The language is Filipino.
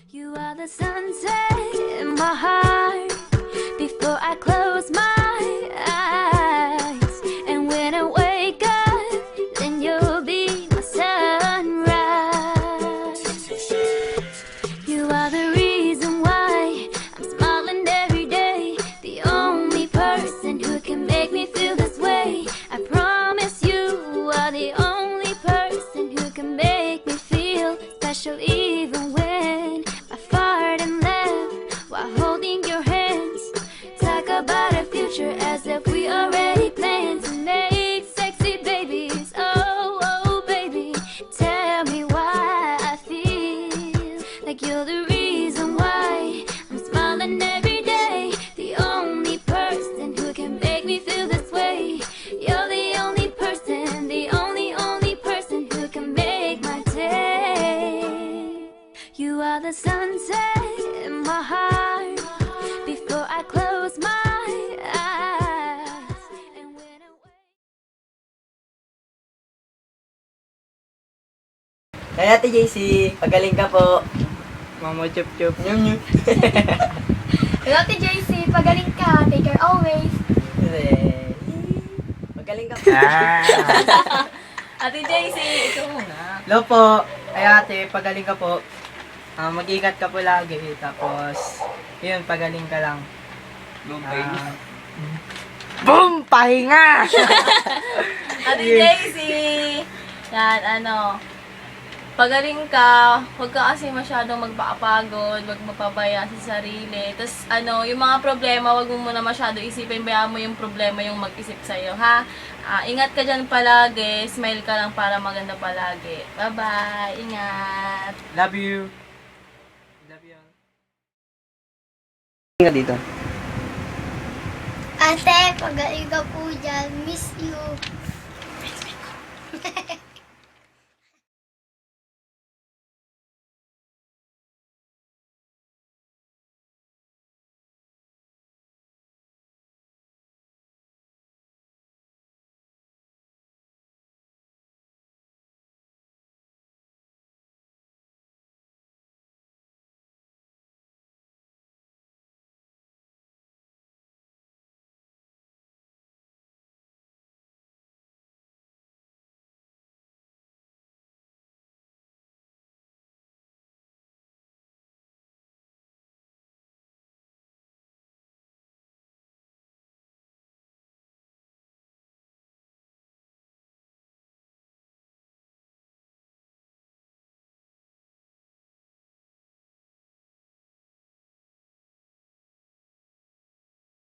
You are the sunset in my heart before I close my eyes. And when I wake up, then you'll be my sunrise. You are the reason why I'm smiling every day. The only person who can make me feel this way. I promise you are the only person who can make me feel special, even when I fart and laugh while holding your hands. Talk about our future as if we already planned to make sexy babies. Oh, oh, baby, tell me why I feel like you're the reason why I'm smiling every day. The only person who can make me feel this way. You're the only person, the only person who can make my day. You are the sunset in my heart before I close my eyes. And when I wake Kaya Ate JC, pagaling ka po. Mama chup chup. Nyum nyum. Hello, Ate JC. Pagaling ka. Take care always. Pagaling ka po. Ate JC, ikaw muna. Hello po. Kaya ate, pagaling ka po. Mag-ingat ka po lagi. Tapos, yun, pagaling ka lang. Boom! Pahinga! Ate JC, yan, pagaling ka, huwag ka kasi masyadong magpapagod, huwag mapabaya sa sarili. Tapos, yung mga problema, huwag mo muna masyado isipin, bayaan mo yung problema yung mag-isip sa'yo, ha? Ingat ka dyan palagi, smile ka lang para maganda palagi. Bye-bye, ingat! Love you. Love you. Ingat dito. Ate, pagaling ka po dyan. Miss you.